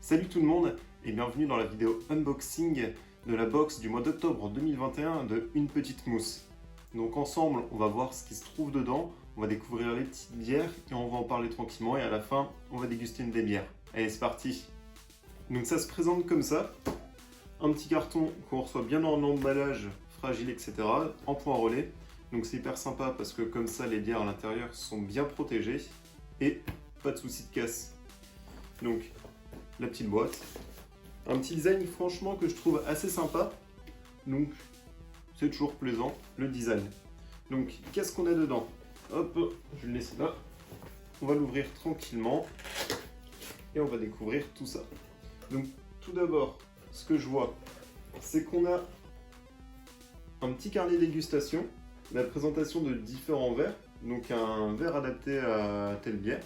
Salut tout le monde et bienvenue dans la vidéo unboxing de la box du mois d'octobre 2021 de Une Petite Mousse. Donc ensemble, on va voir ce qui se trouve dedans, on va découvrir les petites bières et on va en parler tranquillement et à la fin, on va déguster une des bières. Allez, c'est parti. Donc ça se présente comme ça, un petit carton qu'on reçoit bien en emballage, fragile, etc., en point relais. Donc c'est hyper sympa parce que comme ça, les bières à l'intérieur sont bien protégées et pas de soucis de casse. Donc la petite boîte, un petit design franchement que je trouve assez sympa, donc c'est toujours plaisant le design. Donc qu'est-ce qu'on a dedans? Hop, je vais le laisser là, on va l'ouvrir tranquillement et on va découvrir tout ça. Donc tout d'abord, ce que je vois, c'est qu'on a un petit carnet dégustation, la présentation de différents verres, donc un verre adapté à telle bière,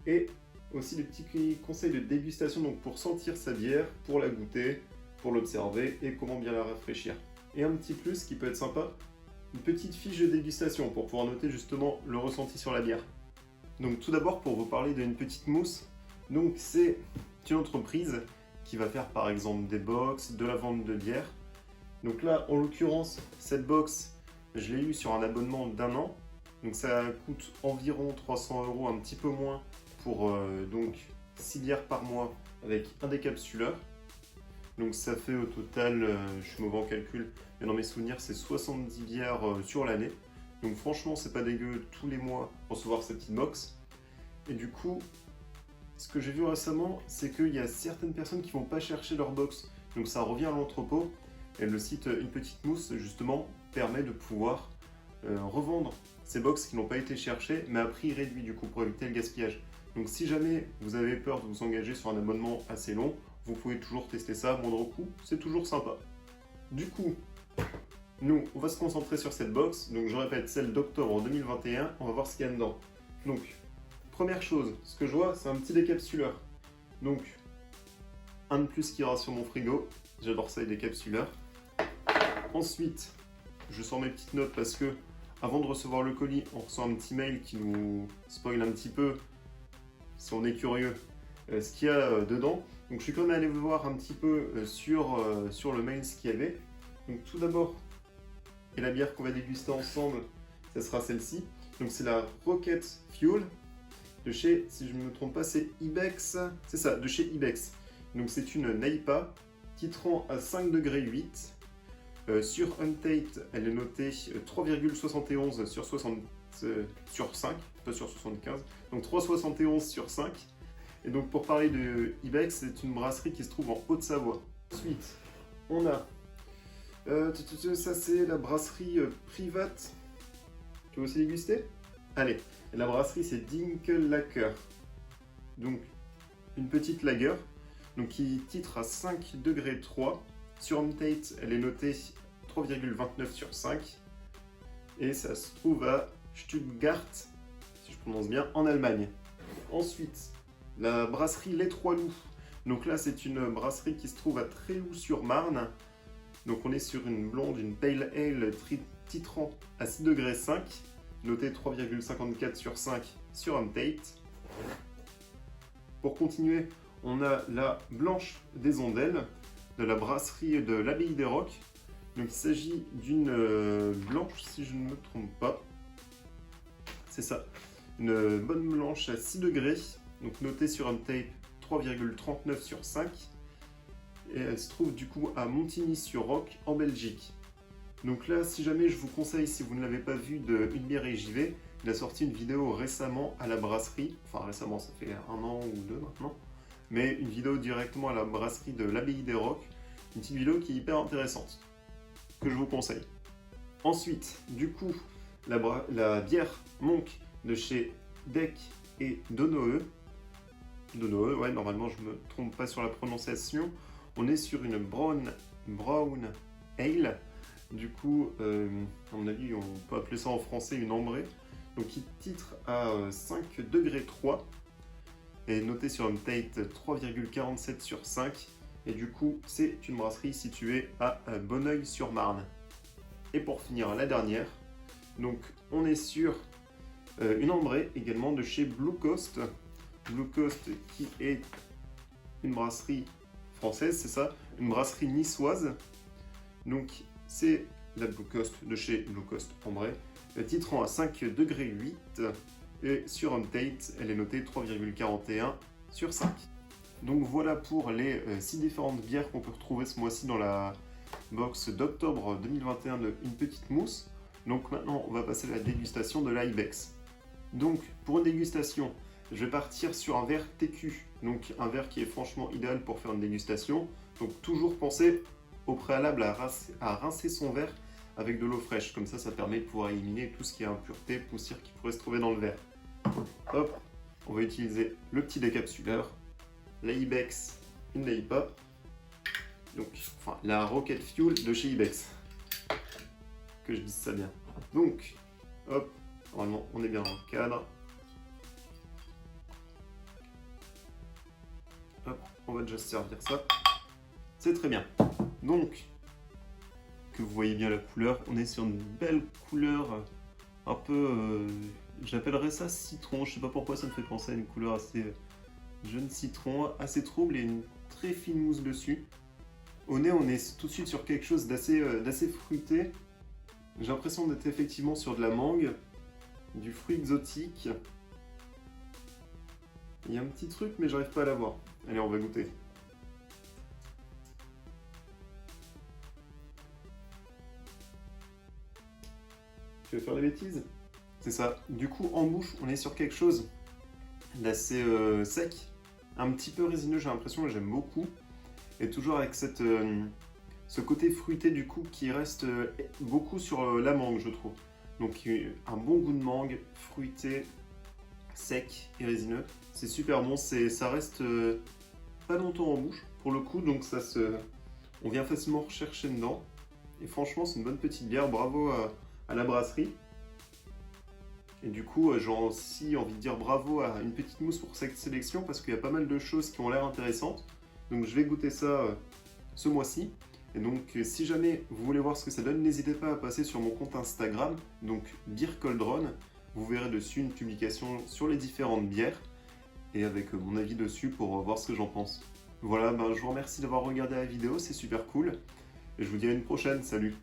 et aussi des petits conseils de dégustation donc pour sentir sa bière, pour la goûter, pour l'observer et comment bien la rafraîchir. Et un petit plus qui peut être sympa, une petite fiche de dégustation pour pouvoir noter justement le ressenti sur la bière. Donc tout d'abord pour vous parler d'une petite mousse, donc c'est une entreprise qui va faire par exemple des box, de la vente de bière. Donc là en l'occurrence cette box je l'ai eu sur un abonnement d'1 an, donc ça coûte environ 300 €, un petit peu moins pour donc 6 bières par mois avec un décapsuleur. Donc ça fait au total, je suis mauvais en calcul, mais dans mes souvenirs c'est 70 bières sur l'année. Donc franchement c'est pas dégueu tous les mois recevoir cette petite box. Et du coup, ce que j'ai vu récemment, c'est qu'il y a certaines personnes qui vont pas chercher leur box. Donc ça revient à l'entrepôt. Et le site Une Petite Mousse justement permet de pouvoir revendre ces box qui n'ont pas été cherchées, mais à prix réduit du coup pour éviter le gaspillage. Donc si jamais vous avez peur de vous engager sur un abonnement assez long, vous pouvez toujours tester ça à moindre coût, c'est toujours sympa. Du coup, nous, on va se concentrer sur cette box, donc je répète, celle d'octobre 2021, on va voir ce qu'il y a dedans. Donc, première chose, ce que je vois, c'est un petit décapsuleur. Donc, un de plus qui ira sur mon frigo, j'adore ça les décapsuleurs. Ensuite, je sors mes petites notes parce que, avant de recevoir le colis, on reçoit un petit mail qui nous spoil un petit peu, si on est curieux, ce qu'il y a dedans. Donc je suis quand même allé voir un petit peu sur le mail ce qu'il y avait. Donc tout d'abord, et la bière qu'on va déguster ensemble, ça sera celle-ci. Donc c'est la Rocket Fuel de chez, si je ne me trompe pas, c'est Ibex. C'est ça, de chez Ibex. Donc c'est une NEIPA, titrant à 5,8 degrés. Sur Untappd, elle est notée 3,71 sur 5, pas sur 75, donc 3,71 sur 5. Et donc pour parler de Ibex, c'est une brasserie qui se trouve en Haute-Savoie. Ensuite, on a, ça c'est la brasserie Private. Tu veux aussi déguster? Allez, la brasserie c'est Dinkel-Lager. Donc une petite lager, donc qui titre à 5,3 degrés. Sur Untappd, elle est notée 3,29 sur 5. Et ça se trouve à Stuttgart, si je prononce bien, en Allemagne. Ensuite, la brasserie Les Trois Loups. Donc là, c'est une brasserie qui se trouve à Tréloux-sur-Marne. Donc on est sur une blonde, une Pale Ale titrant à 6,5 degrés, notée 3,54 sur 5 sur Untappd. Pour continuer, on a la Blanche des Ondelles de la brasserie de l'Abbaye des Rocs. Donc il s'agit d'une blanche, si je ne me trompe pas. C'est ça, une bonne blanche à 6 degrés, donc notée sur Untappd 3,39 sur 5. Et elle se trouve du coup à Montigny-sur-Roc en Belgique. Donc là, si jamais je vous conseille, si vous ne l'avez pas vu, de Une bière et j'y vais, il a sorti une vidéo récemment à la brasserie, enfin récemment, ça fait 1 an ou 2 maintenant, mais une vidéo directement à la brasserie de l'Abbaye des Rocs, une petite vidéo qui est hyper intéressante, que je vous conseille. Ensuite, du coup, la bière Monk de chez Deck et Donohue. Donohue, ouais, normalement je me trompe pas sur la prononciation. On est sur une brown ale. Du coup, à mon avis, on peut appeler ça en français une ambrée. Donc qui titre à 5,3 degrés et noté sur Untappd 3,47 sur 5. Et du coup, c'est une brasserie située à Bonneuil-sur-Marne. Et pour finir, la dernière. Donc, on est sur une ambrée également de chez Blue Coast. Blue Coast qui est une brasserie française, c'est ça, une brasserie niçoise. Donc c'est la Blue Coast de chez Blue Coast en vrai, titrant à 5 degrés 8 et sur Untappd elle est notée 3,41 sur 5. Donc voilà pour les 6 différentes bières qu'on peut retrouver ce mois-ci dans la box d'octobre 2021 de Une Petite Mousse. Donc maintenant on va passer à la dégustation de l'Ibex. Donc pour une dégustation, je vais partir sur un verre TQ, donc un verre qui est franchement idéal pour faire une dégustation. Donc toujours penser au préalable à rincer son verre avec de l'eau fraîche, comme ça permet de pouvoir éliminer tout ce qui est impureté, poussière qui pourrait se trouver dans le verre. Hop, on va utiliser le petit décapsuleur, la Ibex, une IPA, donc enfin la Rocket Fuel de chez Ibex, que je dise ça bien. Donc, hop, normalement on est bien dans le cadre. Hop, on va déjà se servir ça. C'est très bien. Donc, que vous voyez bien la couleur, on est sur une belle couleur, un peu, j'appellerais ça citron, je sais pas pourquoi ça me fait penser à une couleur assez jaune citron, assez trouble et une très fine mousse dessus. Au nez, on est tout de suite sur quelque chose d'assez fruité. J'ai l'impression d'être effectivement sur de la mangue, du fruit exotique. Il y a un petit truc, mais j'arrive pas à l'avoir. Allez, on va goûter. Tu veux faire des bêtises? C'est ça. Du coup, en bouche, on est sur quelque chose d'assez sec, un petit peu résineux, j'ai l'impression, j'aime beaucoup. Et toujours avec ce côté fruité du coup qui reste beaucoup sur la mangue, je trouve. Donc un bon goût de mangue, fruité, sec et résineux. C'est super bon, ça reste pas longtemps en bouche pour le coup, donc on vient facilement rechercher dedans. Et franchement, c'est une bonne petite bière, bravo à la brasserie. Et du coup, j'ai aussi envie de dire bravo à Une Petite Mousse pour cette sélection parce qu'il y a pas mal de choses qui ont l'air intéressantes. Donc je vais goûter ça ce mois-ci. Et donc si jamais vous voulez voir ce que ça donne, n'hésitez pas à passer sur mon compte Instagram, donc Beer Coldron. Vous verrez dessus une publication sur les différentes bières et avec mon avis dessus pour voir ce que j'en pense. Voilà, je vous remercie d'avoir regardé la vidéo, c'est super cool. Et je vous dis à une prochaine, salut!